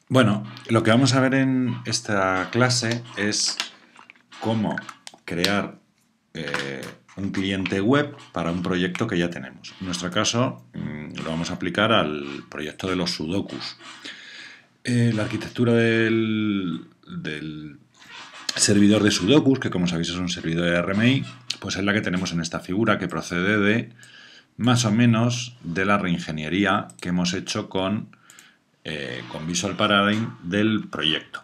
Bueno, lo que vamos a ver en esta clase es cómo crear un cliente web para un proyecto que ya tenemos. En nuestro caso, lo vamos a aplicar al proyecto de los sudokus. La arquitectura del servidor de sudokus, que como sabéis es un servidor de RMI, pues es la que tenemos en esta figura, que procede de más o menos de la reingeniería que hemos hecho con Visual Paradigm del proyecto.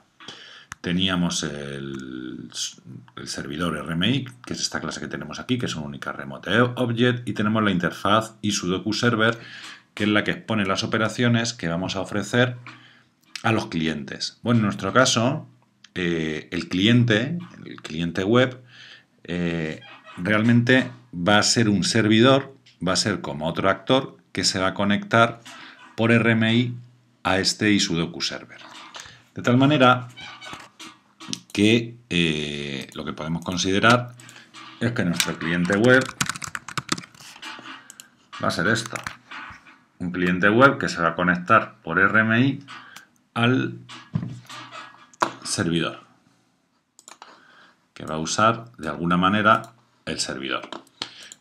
Teníamos el servidor RMI, que es esta clase que tenemos aquí, que es un única remote object, y tenemos la interfaz y Sudoku Server, que es la que expone las operaciones que vamos a ofrecer a los clientes. Bueno, en nuestro caso, el cliente web, realmente va a ser un servidor, va a ser como otro actor que se va a conectar por RMI a este Sudoku Server. De tal manera que lo que podemos considerar es que nuestro cliente web va a ser esto. Un cliente web que se va a conectar por RMI al servidor, que va a usar de alguna manera el servidor.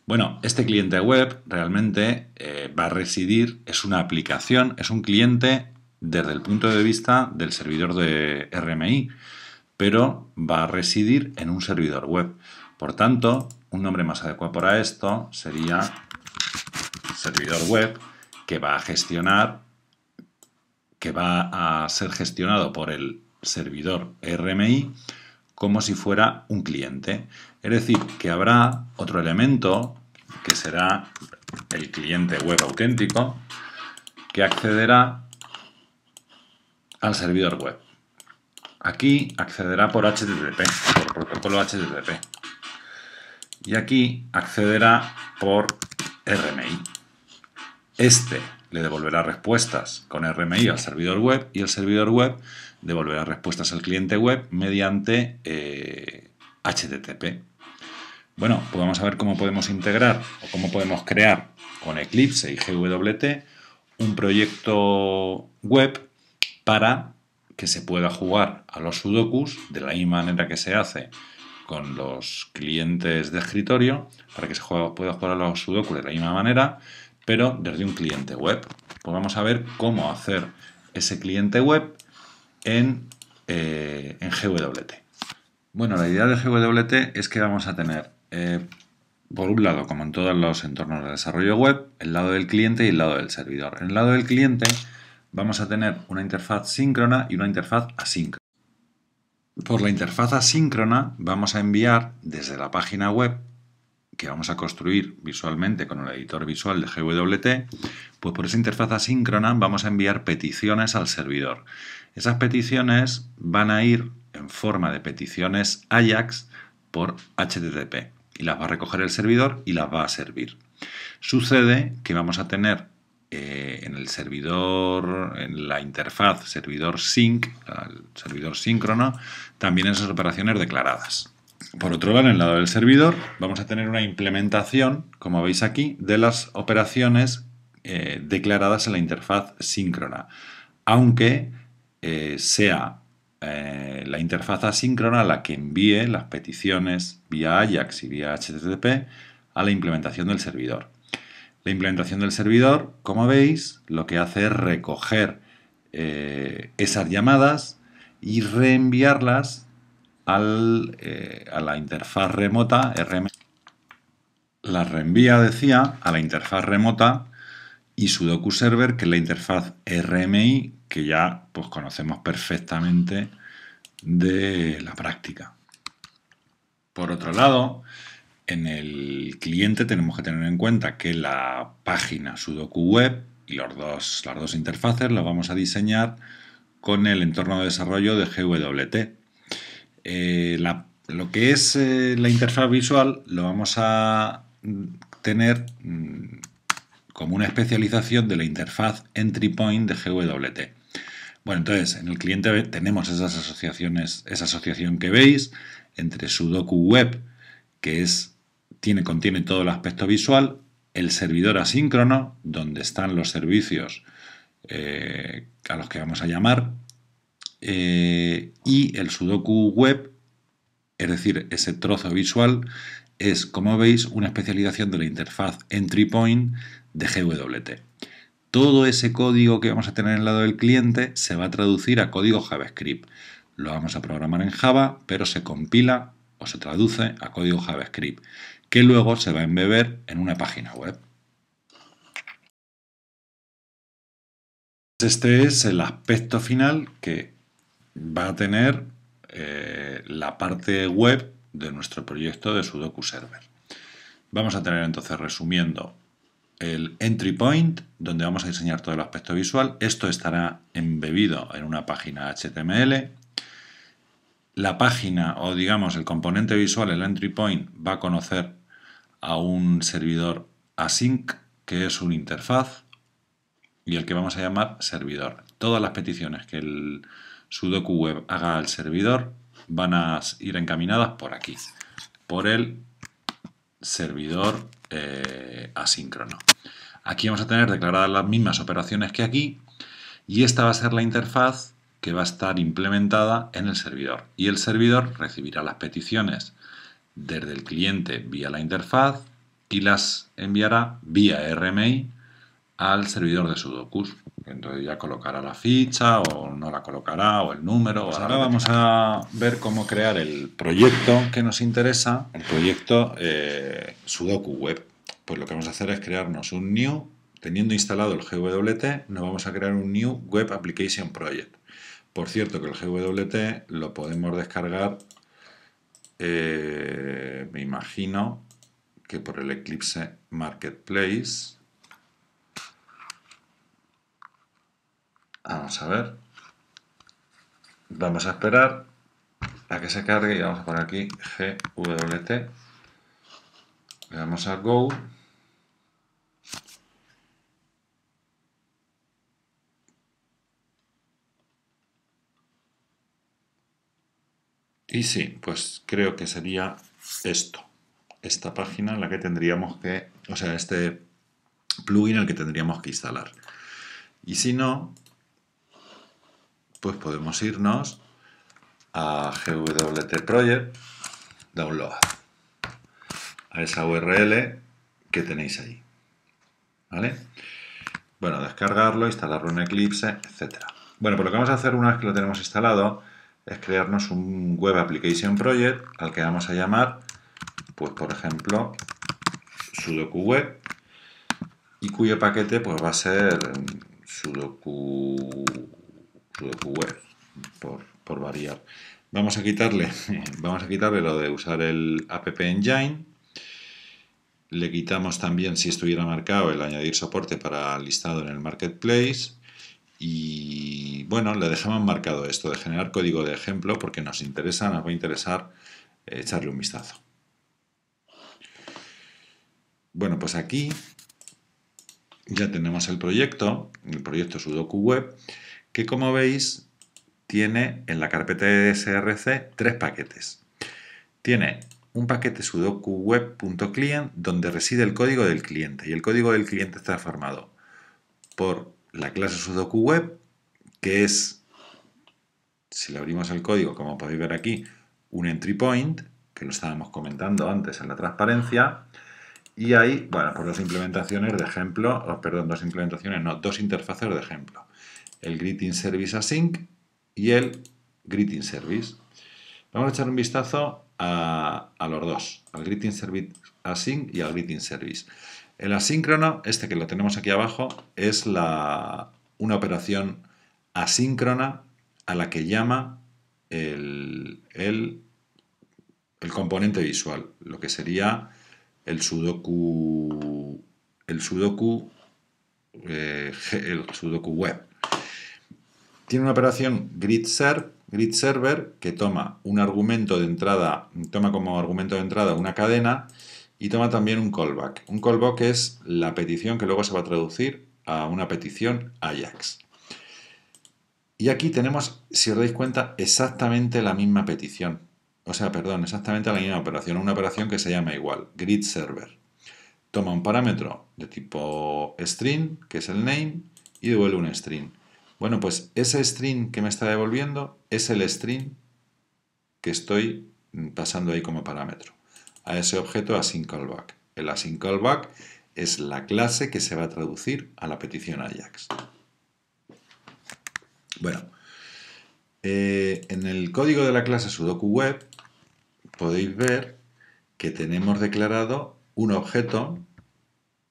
Bueno, este cliente web realmente va a residir, es una aplicación, es un cliente desde el punto de vista del servidor de RMI, pero va a residir en un servidor web. Por tanto, un nombre más adecuado para esto sería servidor web, que va a gestionar, que va a ser gestionado por el servidor RMI como si fuera un cliente. Es decir, que habrá otro elemento que será el cliente web auténtico que accederá al servidor web. Aquí accederá por HTTP, por protocolo HTTP. Y aquí accederá por RMI. Este le devolverá respuestas con RMI al servidor web y el servidor web devolverá respuestas al cliente web mediante HTTP. Bueno, pues vamos a ver cómo podemos integrar o cómo podemos crear con Eclipse y GWT un proyecto web para que se pueda jugar a los sudokus de la misma manera que se hace con los clientes de escritorio, para que se pueda jugar a los sudokus de la misma manera, pero desde un cliente web. Pues vamos a ver cómo hacer ese cliente web en GWT. Bueno, la idea de GWT es que vamos a tener, por un lado, como en todos los entornos de desarrollo web, el lado del cliente y el lado del servidor. En el lado del cliente vamos a tener una interfaz síncrona y una interfaz asíncrona. Por la interfaz asíncrona vamos a enviar desde la página web que vamos a construir visualmente con el editor visual de GWT, pues por esa interfaz asíncrona vamos a enviar peticiones al servidor. Esas peticiones van a ir en forma de peticiones AJAX por HTTP y las va a recoger el servidor y las va a servir. Sucede que vamos a tener en el servidor, en la interfaz servidor sync, el servidor síncrono, también esas operaciones declaradas. Por otro lado, en el lado del servidor, vamos a tener una implementación, como veis aquí, de las operaciones declaradas en la interfaz síncrona, aunque sea la interfaz asíncrona la que envíe las peticiones vía AJAX y vía HTTP a la implementación del servidor. La implementación del servidor, como veis, lo que hace es recoger esas llamadas y reenviarlas a la interfaz remota RMI. La reenvía, decía, a la interfaz remota y Sudoku Server, que es la interfaz RMI que ya pues, conocemos perfectamente de la práctica. Por otro lado, en el cliente tenemos que tener en cuenta que la página Sudoku Web y las dos interfaces las vamos a diseñar con el entorno de desarrollo de GWT. Lo que es la interfaz visual lo vamos a tener como una especialización de la interfaz Entry Point de GWT. Bueno, entonces en el cliente tenemos esas asociaciones, esa asociación que veis entre Sudoku Web, que contiene todo el aspecto visual, el servidor asíncrono, donde están los servicios a los que vamos a llamar, y el Sudoku Web, es decir, ese trozo visual, es, como veis, una especialización de la interfaz Entry Point de GWT. Todo ese código que vamos a tener en el lado del cliente se va a traducir a código JavaScript. Lo vamos a programar en Java, pero se compila o se traduce a código JavaScript, que luego se va a embeber en una página web. Este es el aspecto final que va a tener la parte web de nuestro proyecto de Sudoku Server. Vamos a tener entonces, resumiendo, el entry point, donde vamos a diseñar todo el aspecto visual. Esto estará embebido en una página HTML. La página, o digamos el componente visual, el entry point, va a conocer a un servidor async, que es una interfaz, y el que vamos a llamar servidor. Todas las peticiones que el Sudoku Web haga al servidor van a ir encaminadas por aquí, por el servidor asíncrono. Aquí vamos a tener declaradas las mismas operaciones que aquí, y esta va a ser la interfaz que va a estar implementada en el servidor. Y el servidor recibirá las peticiones desde el cliente vía la interfaz y las enviará vía RMI al servidor de Sudoku. Entonces ya colocará la ficha o no la colocará, o el número. Pues ahora vamos a ver cómo crear el proyecto que nos interesa, el proyecto Sudoku Web. Pues lo que vamos a hacer es crearnos un new, teniendo instalado el GWT, nos vamos a crear un new Web Application Project. Por cierto, que el GWT lo podemos descargar, me imagino que por el Eclipse Marketplace. Vamos a ver. Vamos a esperar a que se cargue y vamos a poner aquí GWT. Le damos a Go. Y sí, pues creo que sería esto. Esta página en la que tendríamos que, o sea, este plugin el que tendríamos que instalar. Y si no, pues podemos irnos a GWT Project, Download, a esa URL que tenéis ahí. ¿Vale? Bueno, descargarlo, instalarlo en Eclipse, etc. Bueno, pues lo que vamos a hacer una vez que lo tenemos instalado es crearnos un Web Application Project al que vamos a llamar, pues por ejemplo, Sudoku Web, y cuyo paquete pues va a ser Sudoku Web, por variar. Vamos a quitarle lo de usar el App Engine. Le quitamos también, si estuviera marcado, el añadir soporte para listado en el Marketplace. Y bueno, le dejamos marcado esto de generar código de ejemplo porque nos va a interesar echarle un vistazo. Bueno, pues aquí ya tenemos el proyecto Sudoku Web, que como veis tiene en la carpeta de src 3 paquetes. Tiene un paquete sudoku web.client donde reside el código del cliente, y el código del cliente está formado por la clase Sudoku Web, que es, si le abrimos el código, como podéis ver aquí, un entry point, que lo estábamos comentando antes en la transparencia, y hay, bueno, pues dos interfaces de ejemplo. El Greeting Service Async y el Greeting Service. Vamos a echar un vistazo a los dos, al Greeting Service Async y al Greeting Service. El asíncrono, este que lo tenemos aquí abajo, es una operación asíncrona a la que llama el componente visual, lo que sería el Sudoku Web. Tiene una operación grid server que toma como argumento de entrada una cadena y toma también un callback. Un callback es la petición que luego se va a traducir a una petición AJAX. Y aquí tenemos, si os dais cuenta, exactamente la misma petición. Exactamente la misma operación. Una operación que se llama igual, grid server. Toma un parámetro de tipo string, que es el name, y devuelve un string. Bueno, pues ese string que me está devolviendo es el string que estoy pasando ahí como parámetro a ese objeto async_callback. El async_callback es la clase que se va a traducir a la petición Ajax. Bueno, en el código de la clase Sudoku Web podéis ver que tenemos declarado un objeto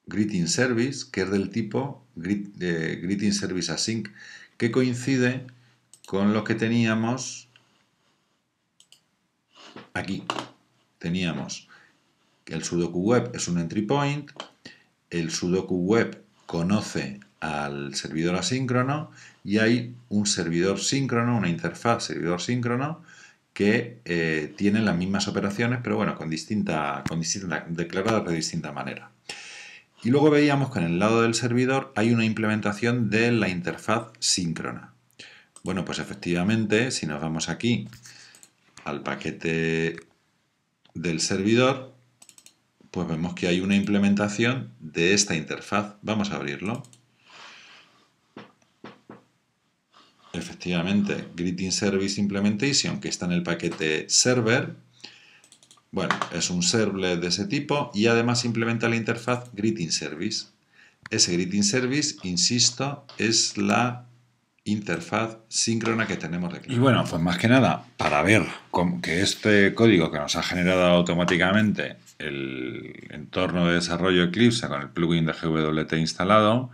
Greeting Service que es del tipo Greeting Service Async, que coincide con lo que teníamos aquí. Teníamos que el Sudoku Web es un entry point, el Sudoku Web conoce al servidor asíncrono y hay un servidor síncrono, una interfaz servidor síncrono que tiene las mismas operaciones, pero bueno, declaradas de distinta manera. Y luego veíamos que en el lado del servidor hay una implementación de la interfaz síncrona. Bueno, pues efectivamente, si nos vamos aquí al paquete del servidor, pues vemos que hay una implementación de esta interfaz. Vamos a abrirlo. Efectivamente, Greeting Service Implementation, que está en el paquete server. Bueno, es un servlet de ese tipo y además implementa la interfaz Greeting Service. Ese Greeting Service, insisto, es la interfaz síncrona que tenemos de cliente. Y bueno, pues más que nada, para ver que este código que nos ha generado automáticamente el entorno de desarrollo Eclipse con el plugin de GWT instalado,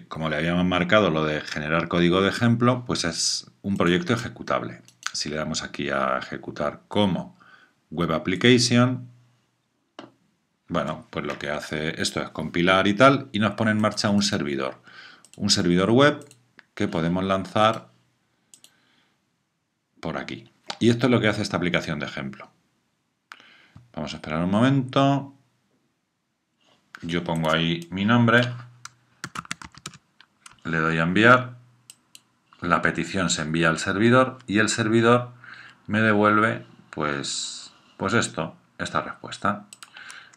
como le habíamos marcado lo de generar código de ejemplo, pues es un proyecto ejecutable. Si le damos aquí a ejecutar como Web Application, bueno, pues lo que hace esto es compilar y tal, y nos pone en marcha un servidor web que podemos lanzar por aquí. Y esto es lo que hace esta aplicación de ejemplo. Vamos a esperar un momento. Yo pongo ahí mi nombre, le doy a enviar, la petición se envía al servidor y el servidor me devuelve pues esta respuesta.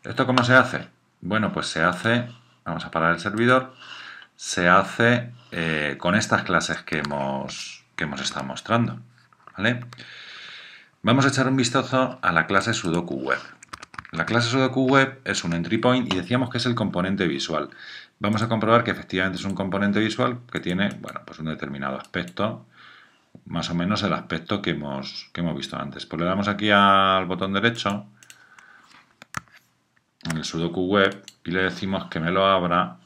¿Esto cómo se hace? Bueno, pues se hace, vamos a parar el servidor, se hace con estas clases que hemos estado mostrando, ¿vale? Vamos a echar un vistazo a la clase Sudoku Web. La clase Sudoku Web es un entry point y decíamos que es el componente visual. Vamos a comprobar que efectivamente es un componente visual que tiene, bueno, pues un determinado aspecto, más o menos el aspecto que hemos visto antes. Pues le damos aquí al botón derecho en el Sudoku Web y le decimos que me lo abra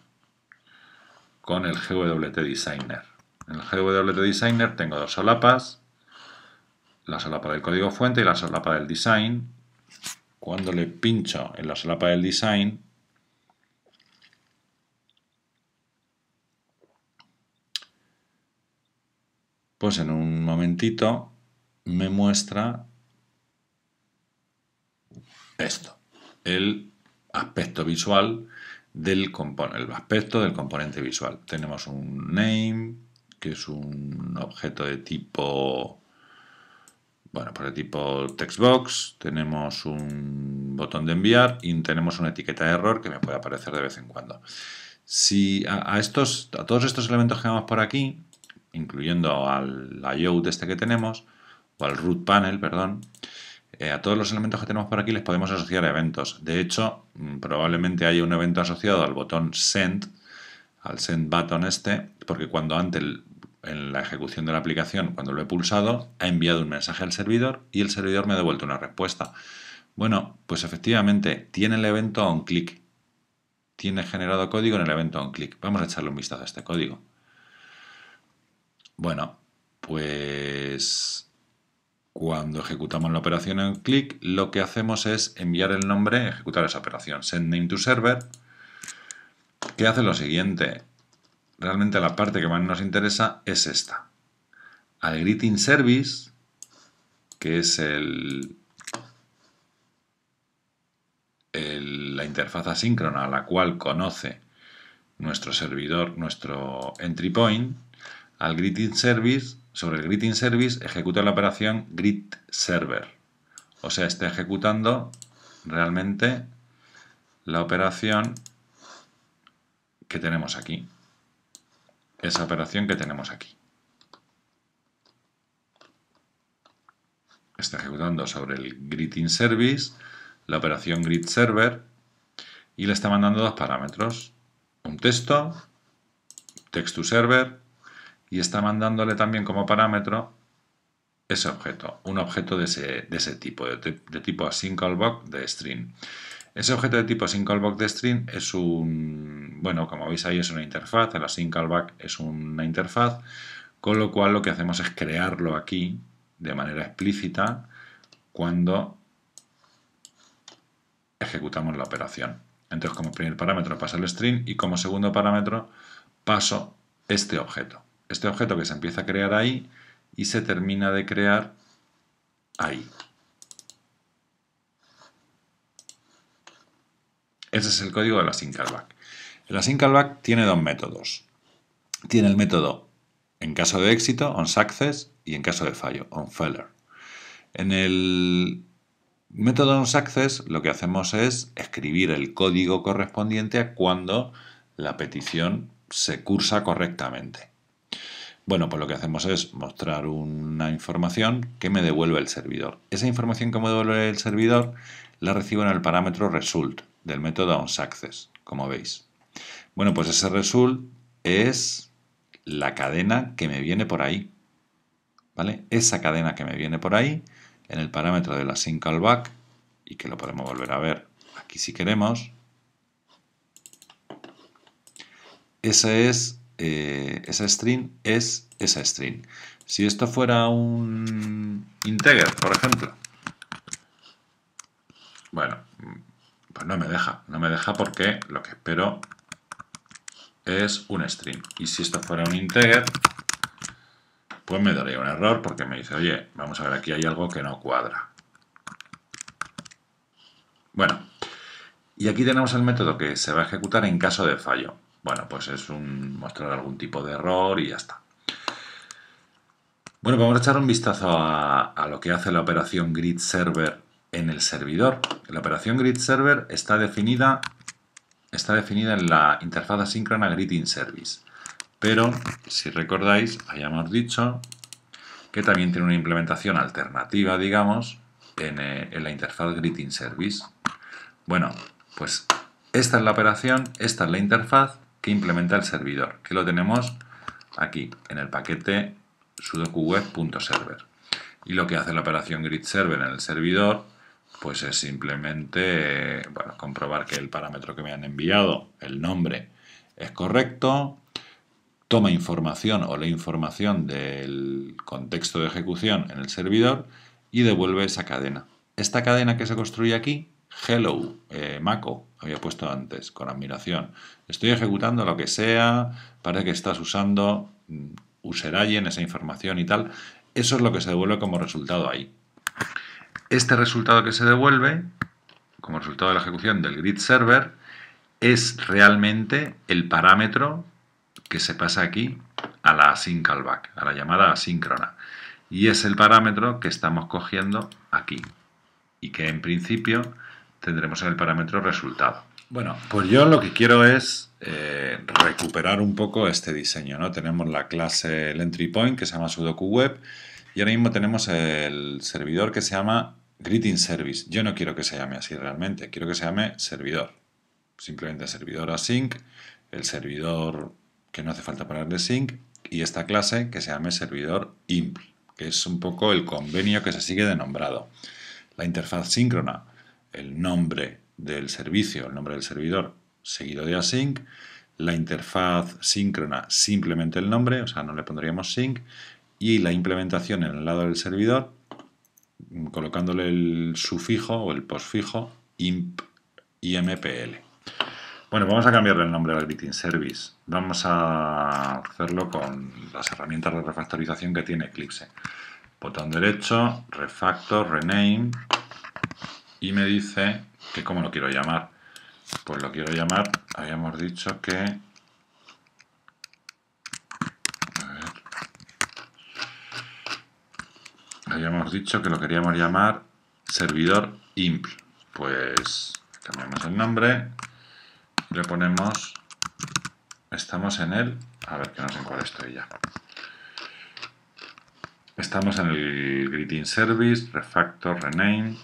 con el GWT Designer. En el GWT Designer tengo dos solapas, la solapa del código fuente y la solapa del design. Cuando le pincho en la solapa del design, pues en un momentito me muestra esto, el aspecto visual del componente visual. Tenemos un name, que es un objeto de tipo, bueno, pues de tipo textbox, tenemos un botón de enviar y tenemos una etiqueta de error que me puede aparecer de vez en cuando. Si a todos estos elementos que vemos por aquí, incluyendo al layout este que tenemos, o al root panel, perdón, a todos los elementos que tenemos por aquí les podemos asociar eventos. De hecho, probablemente haya un evento asociado al botón send, al send button este, porque cuando antes en la ejecución de la aplicación, cuando lo he pulsado, ha enviado un mensaje al servidor y el servidor me ha devuelto una respuesta. Bueno, pues efectivamente tiene el evento onClick. Tiene generado código en el evento onClick. Vamos a echarle un vistazo a este código. Bueno, pues cuando ejecutamos la operación en click, lo que hacemos es enviar el nombre, ejecutar esa operación, send name to server, que hace lo siguiente. Realmente la parte que más nos interesa es esta. Al greeting service, que es la interfaz asíncrona a la cual conoce nuestro servidor, nuestro entry point, al greeting service, sobre el greeting service ejecuta la operación greet server. O sea, está ejecutando realmente la operación que tenemos aquí. esa operación que tenemos aquí. Está ejecutando sobre el greeting service, la operación greet server, y le está mandando dos parámetros, un texto, text to server, y está mandándole también como parámetro ese objeto, un objeto de ese tipo, de tipo async callback de string. Ese objeto de tipo async callback de string es un, bueno, como veis ahí es una interfaz, el async callback es una interfaz, con lo cual lo que hacemos es crearlo aquí de manera explícita cuando ejecutamos la operación. Entonces, como primer parámetro paso el string y como segundo parámetro paso este objeto. Este objeto que se empieza a crear ahí y se termina de crear ahí. Ese es el código del async callback. El async callback tiene dos métodos. Tiene el método en caso de éxito, onSuccess, y en caso de fallo, onFailure. En el método onSuccess lo que hacemos es escribir el código correspondiente a cuando la petición se cursa correctamente. Bueno, pues lo que hacemos es mostrar una información que me devuelve el servidor. Esa información que me devuelve el servidor la recibo en el parámetro result del método onSuccess, como veis. Bueno, pues ese result es la cadena que me viene por ahí, ¿vale? Esa cadena que me viene por ahí, en el parámetro de la async callback, y que lo podemos volver a ver aquí si queremos, ese string es esa string. Si esto fuera un integer, por ejemplo, bueno, pues no me deja porque lo que espero es un string. Y si esto fuera un integer, pues me daría un error porque me dice, oye, vamos a ver, aquí hay algo que no cuadra. Bueno, y aquí tenemos el método que se va a ejecutar en caso de fallo. Bueno, pues es mostrar algún tipo de error y ya está. Bueno, vamos a echar un vistazo a lo que hace la operación greet server en el servidor. La operación greet server está definida en la interfaz asíncrona greeting service. Pero, si recordáis, hayamos dicho que también tiene una implementación alternativa, digamos, en la interfaz greeting service. Bueno, pues esta es la operación, esta es la interfaz que implementa el servidor, que lo tenemos aquí, en el paquete sudoku-web.server. Y lo que hace la operación greet-server en el servidor, pues es simplemente bueno, comprobar que el parámetro que me han enviado, el nombre, es correcto, toma información o la información del contexto de ejecución en el servidor y devuelve esa cadena. Esta cadena que se construye aquí, hello, Mako, había puesto antes, con admiración. Estoy ejecutando lo que sea, parece que estás usando user-agent, esa información y tal. Eso es lo que se devuelve como resultado ahí. Este resultado que se devuelve, como resultado de la ejecución del greet server, es realmente el parámetro que se pasa aquí a la async callback, a la llamada asíncrona. Y es el parámetro que estamos cogiendo aquí y que en principio tendremos en el parámetro resultado. Bueno, pues yo lo que quiero es recuperar un poco este diseño, ¿no? Tenemos la clase, el entry point que se llama Sudoku Web y ahora mismo tenemos el servidor que se llama Greeting Service. Yo no quiero que se llame así realmente, quiero que se llame servidor. Simplemente servidor async, el servidor que no hace falta ponerle sync y esta clase que se llame servidor imp, que es un poco el convenio que se sigue de nombrado. La interfaz síncrona, el nombre del servicio, el nombre del servidor seguido de async. La interfaz síncrona, simplemente el nombre, o sea, no le pondríamos sync. Y la implementación en el lado del servidor, colocándole el sufijo o el postfijo imp, impl. Bueno, vamos a cambiarle el nombre al greeting service. Vamos a hacerlo con las herramientas de refactorización que tiene Eclipse. Botón derecho, refactor, rename, y me dice que cómo lo quiero llamar. Pues lo quiero llamar, habíamos dicho que... habíamos dicho que lo queríamos llamar servidor imp. Pues cambiamos el nombre y le ponemos... estamos en el A ver, que no sé en cuál estoy ya. Estamos en el Greeting Service, Refactor, Rename.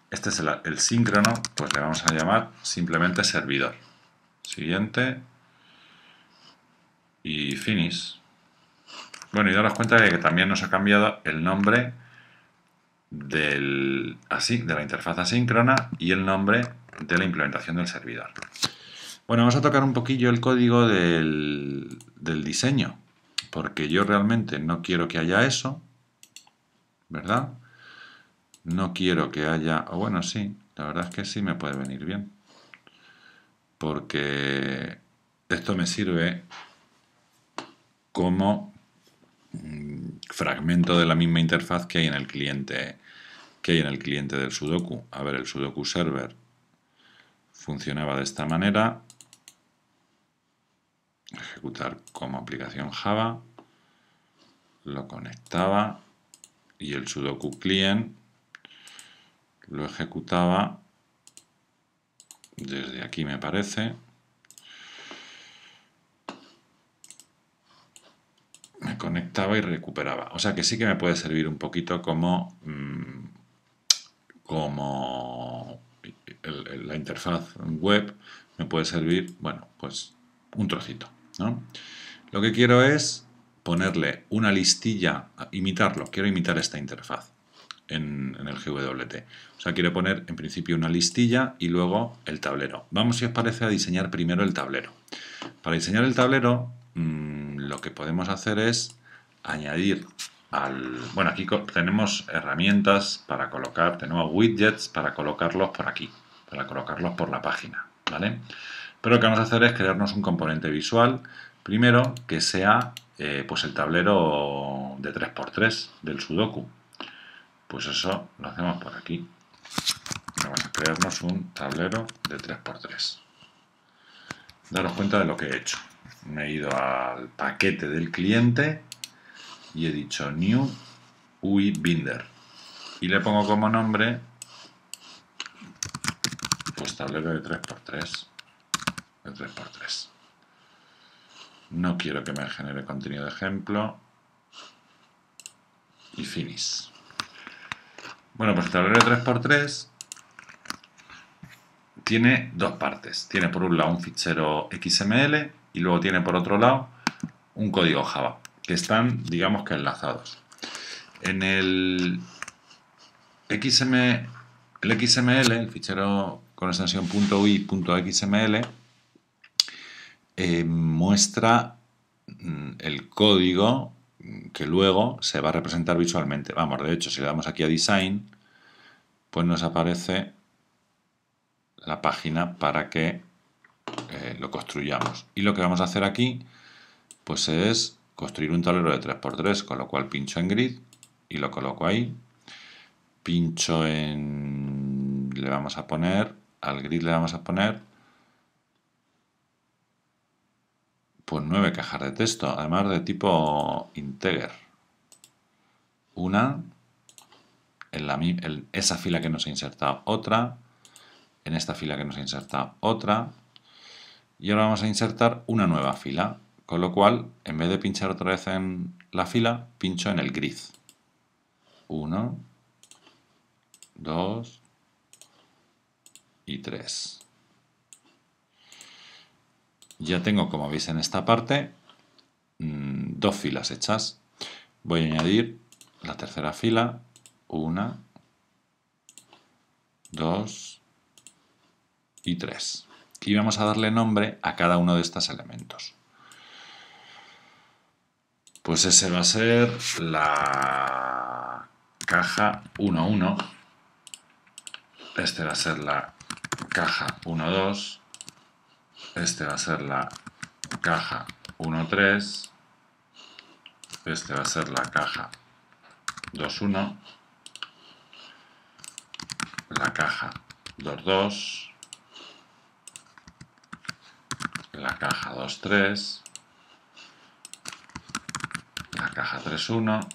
Este es el síncrono, pues le vamos a llamar simplemente servidor. Siguiente. Y finish. Bueno, y daros cuenta de que también nos ha cambiado el nombre de la interfaz asíncrona y el nombre de la implementación del servidor. Bueno, vamos a tocar un poquillo el código del diseño, porque yo realmente no quiero que haya eso, ¿verdad? No quiero que haya, o bueno, sí, la verdad es que sí me puede venir bien, porque esto me sirve como fragmento de la misma interfaz que hay en el cliente del Sudoku. A ver, el Sudoku Server funcionaba de esta manera. Ejecutar como aplicación Java. Lo conectaba y el Sudoku Client lo ejecutaba desde aquí, me parece. Me conectaba y recuperaba. O sea que sí que me puede servir un poquito como la interfaz web me puede servir, bueno, pues un trocito, ¿no? Lo que quiero es ponerle una listilla, imitarlo, quiero imitar esta interfaz en el GWT. O sea, quiero poner en principio una listilla y luego el tablero. Vamos, si os parece, a diseñar primero el tablero. Para diseñar el tablero, lo que podemos hacer es añadir bueno, aquí tenemos herramientas para colocar, tenemos widgets para colocarlos por aquí, para colocarlos por la página, ¿vale? Pero lo que vamos a hacer es crearnos un componente visual, primero que sea pues el tablero de 3×3 del Sudoku. Pues eso lo hacemos por aquí. Vamos a crearnos un tablero de 3×3. Daros cuenta de lo que he hecho. Me he ido al paquete del cliente y he dicho New UI Binder. Y le pongo como nombre pues tablero de 3×3. De 3×3. No quiero que me genere contenido de ejemplo. Y finish. Bueno, pues el tablero de 3×3 tiene dos partes. Tiene por un lado un fichero XML y luego tiene por otro lado un código Java, que están, digamos que enlazados. En el XML, el fichero con extensión .ui.xml, muestra el código que luego se va a representar visualmente. Vamos, de hecho, si le damos aquí a Design, pues nos aparece la página para que lo construyamos. Y lo que vamos a hacer aquí, pues es construir un tablero de 3×3, con lo cual pincho en Grid y lo coloco ahí. Pincho en... le vamos a poner, al Grid le vamos a poner pues 9 cajas de texto, además de tipo integer. Una, en esa fila que nos ha insertado otra, en esta fila que nos ha insertado otra, y ahora vamos a insertar una nueva fila, con lo cual, en vez de pinchar otra vez en la fila, pincho en el grid. 1, 2 y 3. Ya tengo, como veis en esta parte, dos filas hechas. Voy a añadir la tercera fila, 1, 2 y 3. Y vamos a darle nombre a cada uno de estos elementos. Pues ese va a ser la caja 1.1. Este va a ser la caja 1.2. Este va a ser la caja 1.3. Este va a ser la caja 2.1. La caja 2.2. La caja 2.3. La caja 3.1.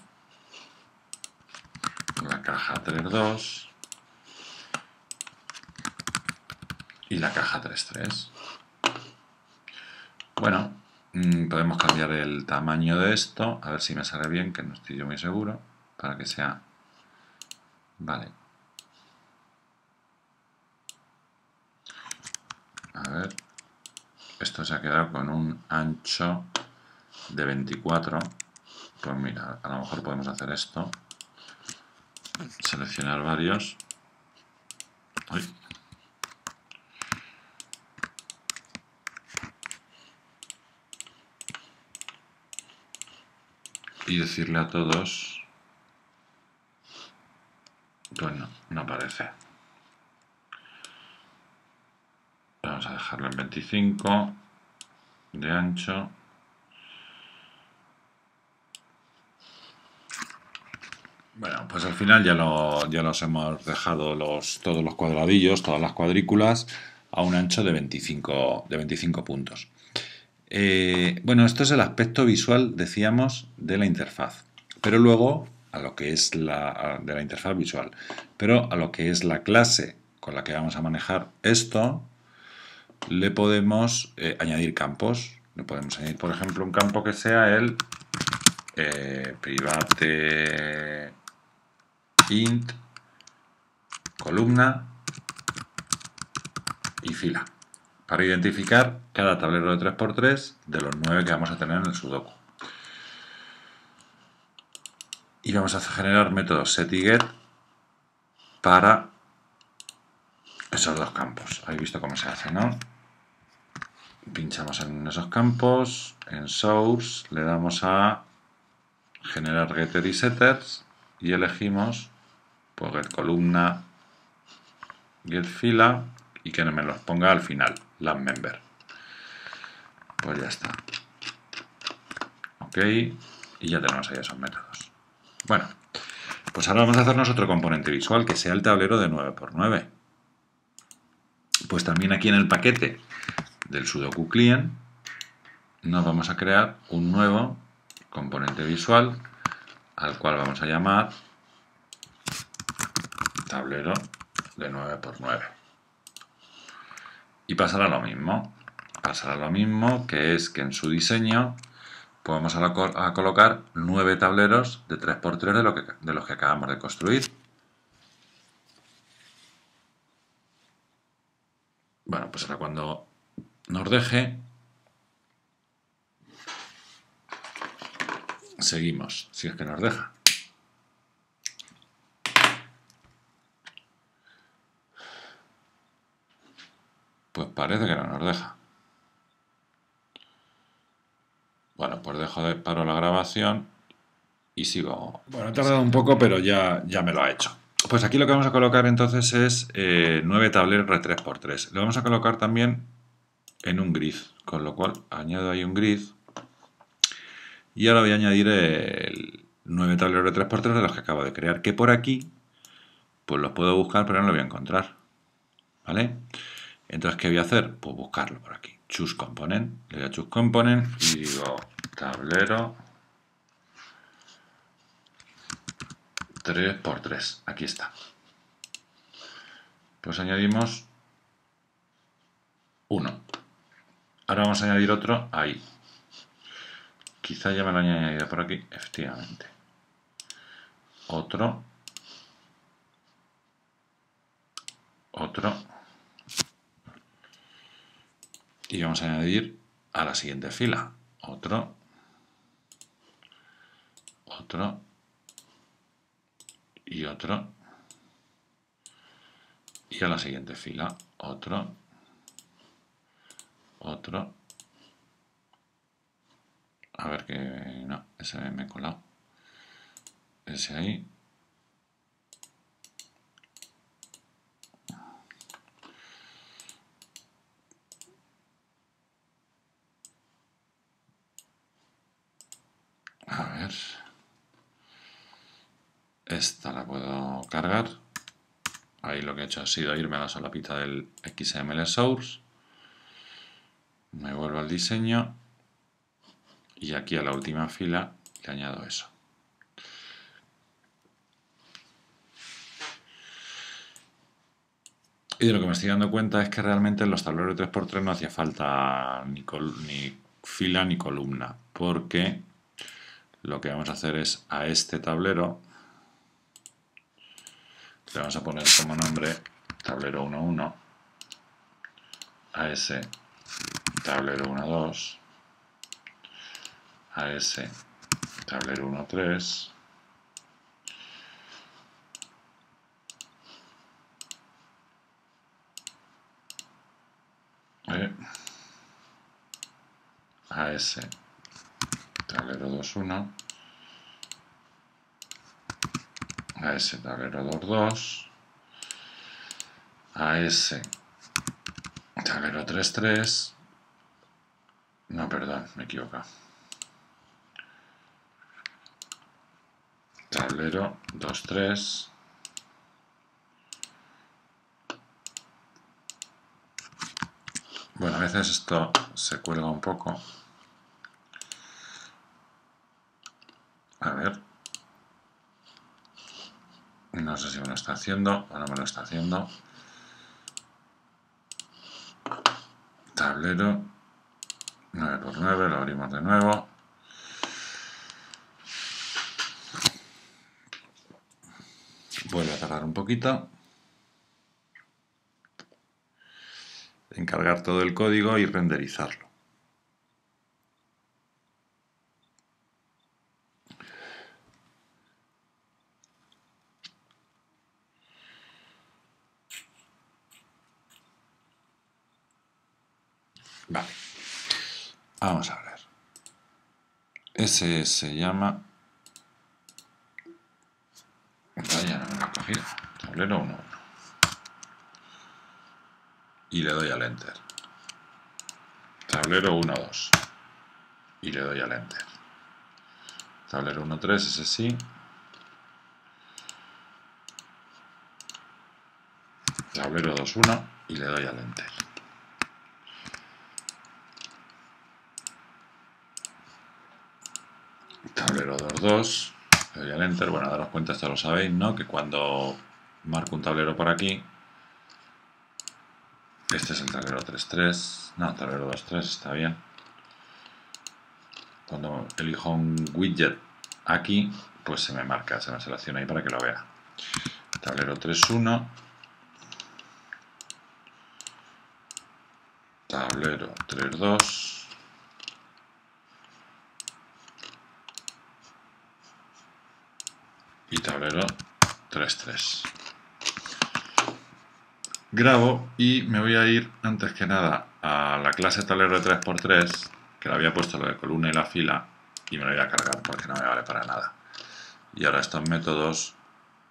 La caja 3.2. Y la caja 3.3. Bueno, Podemos cambiar el tamaño de esto, a ver si me sale bien, que no estoy yo muy seguro, para que sea... Vale. A ver, esto se ha quedado con un ancho de 24. Pues mira, a lo mejor podemos hacer esto. Seleccionar varios. Uy. Y decirle a todos... Pues no aparece. Vamos a dejarlo en 25 de ancho. Bueno, pues al final ya los hemos dejado todos los cuadradillos, todas las cuadrículas, a un ancho de 25 puntos. Bueno, esto es el aspecto visual, decíamos, de la interfaz. Pero luego, a lo que es de la interfaz visual. Pero a lo que es la clase con la que vamos a manejar esto, le podemos añadir campos. Le podemos añadir, por ejemplo, un campo que sea el private int, columna y fila, para identificar cada tablero de 3×3 de los 9 que vamos a tener en el sudoku. Y vamos a generar métodos set y get para esos dos campos. Habéis visto cómo se hace, ¿no? Pinchamos en esos campos, en source, le damos a generar getter y setters y elegimos pues get columna, get fila y que me los ponga al final, las member. Pues ya está. Ok, y ya tenemos ahí esos métodos. Bueno, pues ahora vamos a hacernos otro componente visual que sea el tablero de 9×9. Pues también aquí en el paquete del Sudoku Client nos vamos a crear un nuevo componente visual al cual vamos a llamar tablero de 9×9. Y pasará lo mismo. Pasará lo mismo, que es que en su diseño pues vamos a colocar 9 tableros de 3×3 de los que acabamos de construir. Bueno, pues ahora cuando nos deje, seguimos, si es que nos deja. Pues parece que no nos deja. Bueno, pues paro la grabación y sigo. Bueno, he tardado un poco, pero ya me lo ha hecho. Pues aquí lo que vamos a colocar entonces es 9 tableros de 3×3. Lo vamos a colocar también en un grid, con lo cual añado ahí un grid. Y ahora voy a añadir el 9 tableros de 3×3 de los que acabo de crear, que por aquí pues los puedo buscar, pero no lo voy a encontrar. ¿Vale? Entonces, ¿qué voy a hacer? Pues buscarlo por aquí. Choose Component. Le doy a Choose Component y digo tablero 3×3. Aquí está. Pues añadimos uno. Ahora vamos a añadir otro ahí. Quizá ya me lo haya añadido por aquí. Efectivamente. Otro. Otro. Y vamos a añadir a la siguiente fila. Otro. Otro. Y otro. Y a la siguiente fila. Otro. Otro. A ver que... No, ese me he colado. Ese ahí. A ver. Esta la puedo cargar. Ahí lo que he hecho ha sido irme a la solapita del XML Source. Me vuelvo al diseño. Y aquí a la última fila le añado eso. Y de lo que me estoy dando cuenta es que realmente en los tableros de 3×3 no hacía falta ni fila ni columna, porque lo que vamos a hacer es a este tablero le vamos a poner como nombre tablero 1.1, a ese tablero 1.2, a ese tablero 1.3, a ese tablero 2.1, a ese tablero 2.2, a ese tablero 3.3, no, perdón, me he equivocado, tablero 2.3, bueno, a veces esto se cuelga un poco, a ver, no sé si me lo está haciendo o no me lo está haciendo, tablero 9×9, lo abrimos de nuevo, vuelve a tardar un poquito, encargar todo el código y renderizarlo. Vale, vamos a ver. Ese se llama... Vaya, no me lo he cogido. Tablero 1.1. Y le doy al Enter. Tablero 1.2. Y le doy al Enter. Tablero 1.3, ese sí. Tablero 2.1 y le doy al Enter. Tablero 2.2, le doy al Enter. Bueno, daros cuenta, esto lo sabéis, ¿no? Que cuando marco un tablero por aquí, este es el tablero 3.3, no, tablero 2.3 está bien. Cuando elijo un widget aquí, pues se me marca, se me selecciona ahí para que lo vea. Tablero 3.1, tablero 3.2, y tablero 3.3. Grabo y me voy a ir antes que nada a la clase tablero de 3×3, que le había puesto lo de columna y la fila, y me lo voy a cargar porque no me vale para nada. Y ahora estos métodos,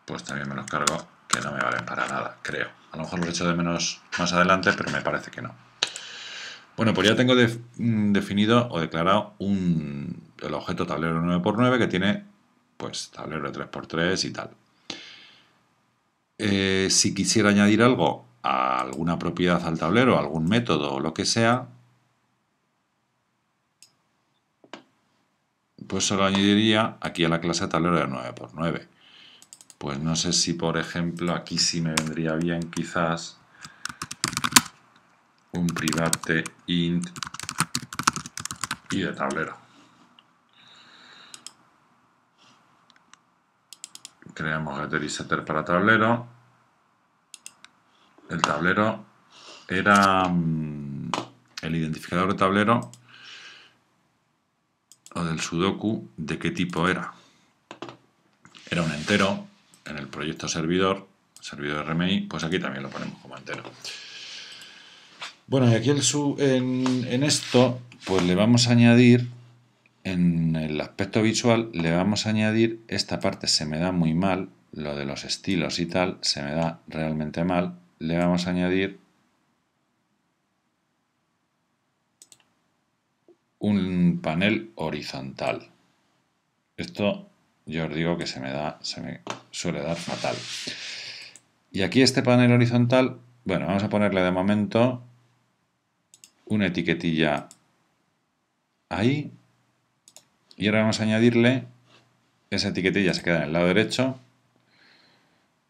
pues también me los cargo, que no me valen para nada, creo. A lo mejor los echo de menos más adelante, pero me parece que no. Bueno, pues ya tengo definido o declarado el objeto tablero 9×9 que tiene pues tablero de 3×3 y tal. Si quisiera añadir algo, a alguna propiedad al tablero, algún método o lo que sea, pues se lo añadiría aquí a la clase tablero de 9×9. Pues no sé si, por ejemplo, aquí sí me vendría bien quizás un private int y de tablero. Creamos getter y setter para tablero. El tablero era el identificador de tablero o del sudoku, ¿de qué tipo era? Era un entero en el proyecto servidor RMI, pues aquí también lo ponemos como entero. Bueno, y aquí en esto, pues le vamos a añadir, en el aspecto visual, le vamos a añadir, esta parte se me da muy mal, lo de los estilos y tal, se me da realmente mal, le vamos a añadir un panel horizontal. Esto yo os digo que se me suele dar fatal. Y aquí este panel horizontal, bueno, vamos a ponerle de momento una etiquetilla ahí. Y ahora vamos a añadirle, esa etiquetilla se queda en el lado derecho.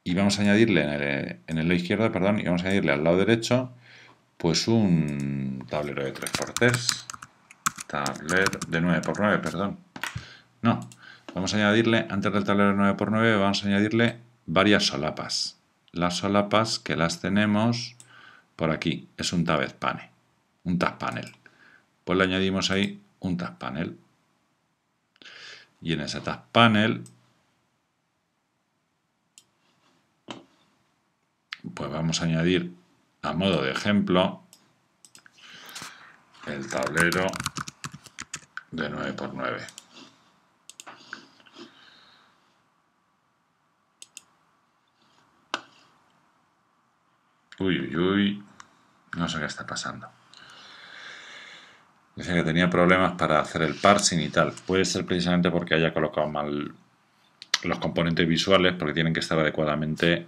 Y vamos a añadirle en el lado izquierdo, perdón, y vamos a añadirle al lado derecho, pues un tablero de 3×3. tablero de 9×9, perdón. No, vamos a añadirle, antes del tablero 9×9, vamos a añadirle varias solapas. Las solapas que las tenemos por aquí, es un task panel. Pues le añadimos ahí un task panel. Y en ese task panel, pues vamos a añadir, a modo de ejemplo, el tablero de 9×9. Uy, no sé qué está pasando. Dice que tenía problemas para hacer el parsing y tal. Puede ser precisamente porque haya colocado mal los componentes visuales, porque tienen que estar adecuadamente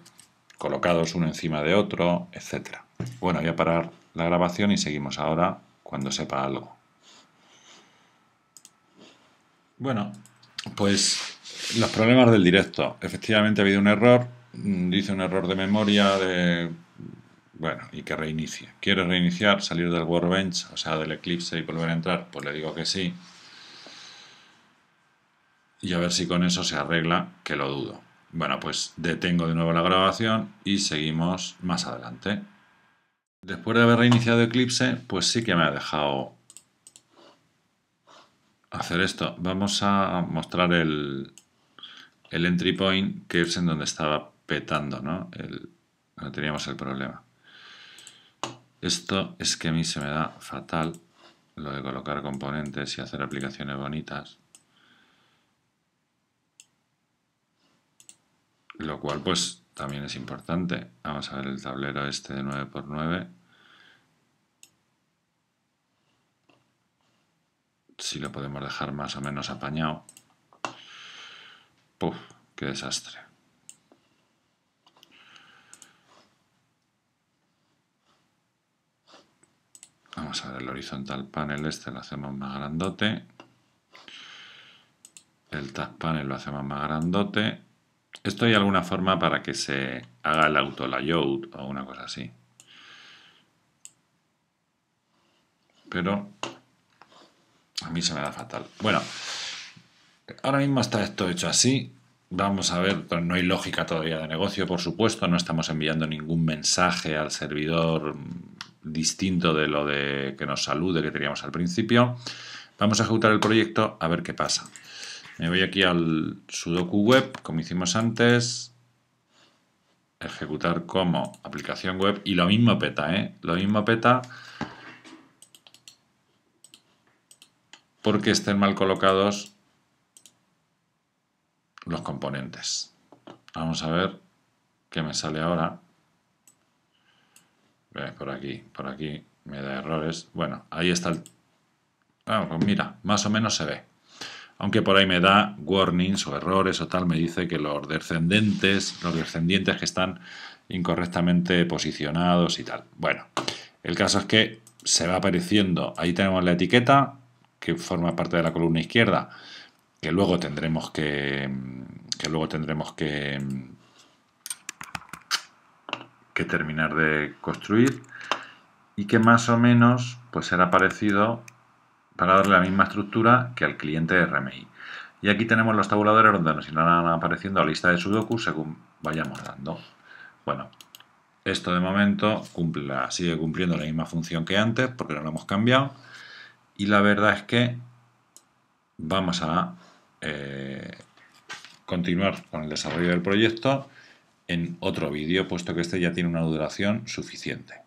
colocados uno encima de otro, etc. Bueno, voy a parar la grabación y seguimos ahora cuando sepa algo. Bueno, pues los problemas del directo. Efectivamente ha habido un error. Dice un error de memoria bueno, y que reinicie. ¿Quiere reiniciar, salir del Workbench, o sea, del Eclipse y volver a entrar? Pues le digo que sí. Y a ver si con eso se arregla, que lo dudo. Bueno, pues detengo de nuevo la grabación y seguimos más adelante. Después de haber reiniciado Eclipse, pues sí que me ha dejado hacer esto. Vamos a mostrar el entry point, que es en donde estaba petando, ¿no? Donde teníamos el problema. Esto es que a mí se me da fatal, lo de colocar componentes y hacer aplicaciones bonitas. Lo cual pues también es importante. Vamos a ver el tablero este de 9×9. Si lo podemos dejar más o menos apañado. ¡Puf! ¡Qué desastre! Vamos a ver el horizontal panel este, lo hacemos más grandote. El task panel lo hacemos más grandote. Esto hay alguna forma para que se haga el auto layout o una cosa así. Pero a mí se me da fatal. Bueno, ahora mismo está esto hecho así. Vamos a ver, no hay lógica todavía de negocio, por supuesto. No estamos enviando ningún mensaje al servidor distinto de lo de que nos salude que teníamos al principio. Vamos a ejecutar el proyecto a ver qué pasa. Me voy aquí al sudoku web, como hicimos antes. Ejecutar como aplicación web. Y lo mismo peta, ¿eh? Lo mismo peta porque estén mal colocados los componentes. Vamos a ver qué me sale ahora. Por aquí me da errores. Bueno, ahí está el... Ah, pues mira, más o menos se ve. Aunque por ahí me da warnings o errores o tal, me dice que los descendientes que están incorrectamente posicionados y tal. Bueno, el caso es que se va apareciendo, ahí tenemos la etiqueta que forma parte de la columna izquierda, que luego tendremos que terminar de construir y que más o menos pues será parecido para darle la misma estructura que al cliente de RMI. Y aquí tenemos los tabuladores donde nos irán apareciendo la lista de sudoku según vayamos dando. Bueno, esto de momento sigue cumpliendo la misma función que antes porque no lo hemos cambiado. Y la verdad es que vamos a continuar con el desarrollo del proyecto en otro vídeo, puesto que este ya tiene una duración suficiente.